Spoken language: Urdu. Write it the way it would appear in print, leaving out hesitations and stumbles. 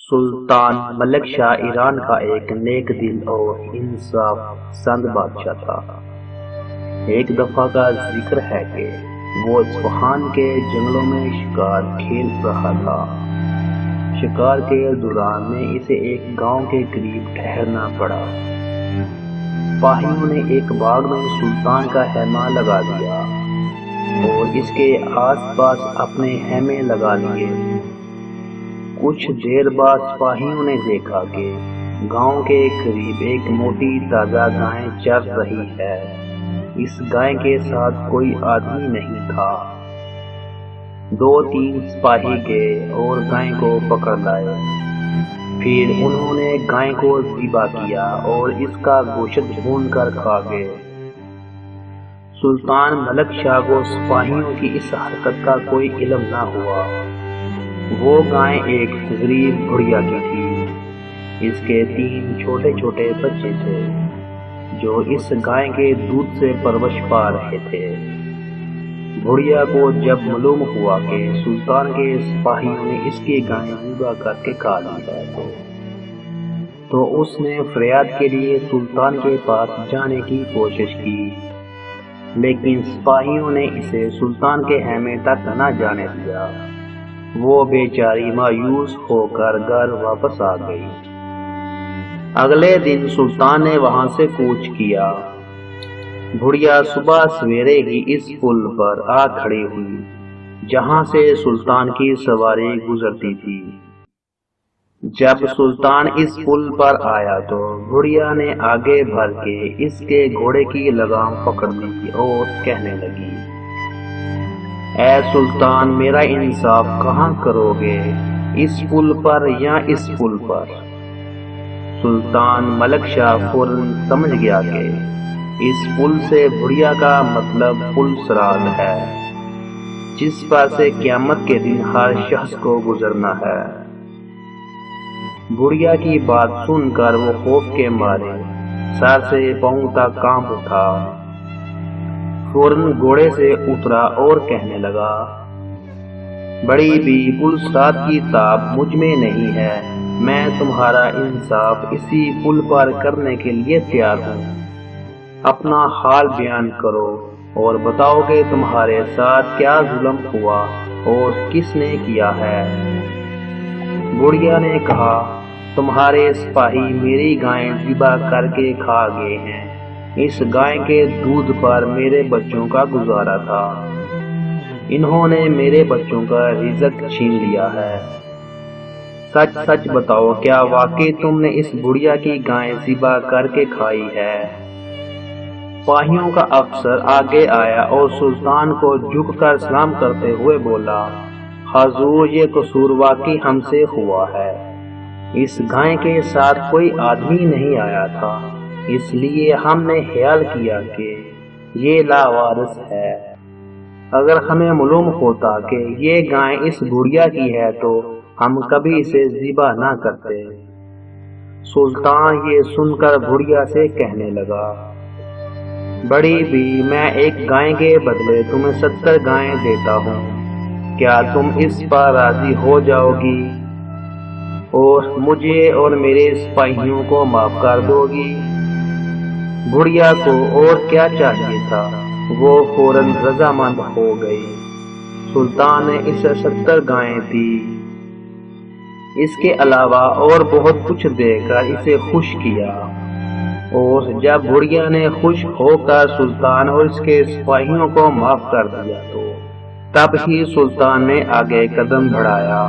سلطان ملک شاہ ایران کا ایک نیک دل اور انصاف پسند بادشاہ تھا۔ ایک دفعہ کا ذکر ہے کہ وہ اصفہان کے جنگلوں میں شکار کھیل رہا تھا۔ شکار کے دوران میں اسے ایک گاؤں کے قریب ٹھہرنا پڑا۔ سپاہیوں نے ایک باغ میں سلطان کا خیمہ لگا دیا اور اس کے آس پاس اپنے خیمے لگا لیے۔ کچھ دیر بعد سپاہیوں نے دیکھا کہ گاؤں کے قریب ایک موٹی تازہ گائے چر رہی ہے۔ اس گائے کے ساتھ کوئی آدمی نہیں تھا۔ 2-3 سپاہی گئے اور گائے کو پکڑ لائے۔ پھر انہوں نے گائے کو ذبح کیا اور اس کا گوشت بھون کر کھا گئے۔ سلطان ملک شاہ کو سپاہیوں کی اس حرکت کا کوئی علم نہ ہوا۔ وہ گائے ایک غریب بڑھیا کی تھی۔ اس کے 3 چھوٹے چھوٹے بچے تھے جو اس گائے کے دودھ سے پرورش پا رہے تھے۔ بڑھیا کو جب معلوم ہوا کہ سلطان کے سپاہیوں نے اس کی گائے ذبح کر کے کھا لی ہے تو اس نے فریاد کے لیے سلطان کے پاس جانے کی کوشش کی، لیکن سپاہیوں نے اسے سلطان کے خیمے تک نہ جانے دیا۔ وہ بیچاری مایوس ہو کر گھر واپس آ گئی۔ اگلے دن سلطان نے وہاں سے کوچ کیا۔ بڑھیا صبح سویرے ہی اس پل پر آ کھڑی ہوئی جہاں سے سلطان کی سواری گزرتی تھی۔ جب سلطان اس پل پر آیا تو بڑھیا نے آگے بڑھ کے اس کے گھوڑے کی لگام پکڑ لی اور کہنے لگی، اے سلطان، میرا انصاف کہاں کرو گے، اس پل پر یا اس پل پر؟ سلطان ملک شاہ فوراً سمجھ گیا کہ اس پل سے بڑھیا کا مطلب پل صراط ہے، جس پر سے قیامت کے دن ہر شخص کو گزرنا ہے۔ بڑھیا کی بات سن کر وہ خوف کے مارے سر سے پاؤں تک کانپ اٹھا۔ فوراً گھوڑے سے اترا اور کہنے لگا، بڑی بھی پل صراط کی تاب مجھ میں نہیں ہے، میں تمہارا انصاف اسی پل پر کرنے کے لیے تیار ہوں۔ اپنا حال بیان کرو اور بتاؤ کہ تمہارے ساتھ کیا ظلم ہوا اور کس نے کیا ہے۔ بڑھیا نے کہا، تمہارے سپاہی میری گائے ذبح کر کے کھا گئے ہیں۔ اس گائے کے دودھ پر میرے بچوں کا گزارا تھا، انہوں نے میرے بچوں کا رزق چھین لیا ہے۔ سچ سچ بتاؤ، کیا واقعی تم نے اس بڑھیا کی گائے ذبح کر کے کھائی ہے؟ سپاہیوں کا افسر آگے آیا اور سلطان کو جھک کر سلام کرتے ہوئے بولا، حضور، یہ قصور واقعی ہم سے ہوا ہے۔ اس گائے کے ساتھ کوئی آدمی نہیں آیا تھا، اس لیے ہم نے خیال کیا کہ یہ لاوارث ہے۔ اگر ہمیں معلوم ہوتا کہ یہ گائے اس بڑھیا کی ہے تو ہم کبھی اسے ذبح نہ کرتے۔ سلطان یہ سن کر بڑھیا سے کہنے لگا، بڑی بھی، میں ایک گائے کے بدلے تمہیں 70 گائیں دیتا ہوں، کیا تم اس پر راضی ہو جاؤ گی اور مجھے اور میرے سپاہیوں کو معاف کر دو گی؟ بڑھیا کو اور کیا چاہیے تھا، وہ فوراً رضامند ہو گئی۔ سلطان نے اسے 70 گائیں دی، اس کے علاوہ اور بہت کچھ دے کر اسے خوش کیا۔ اور جب بڑھیا نے خوش ہو کر سلطان اور اس کے سپاہیوں کو معاف کر دیا تو تب ہی سلطان نے آگے قدم بڑھایا۔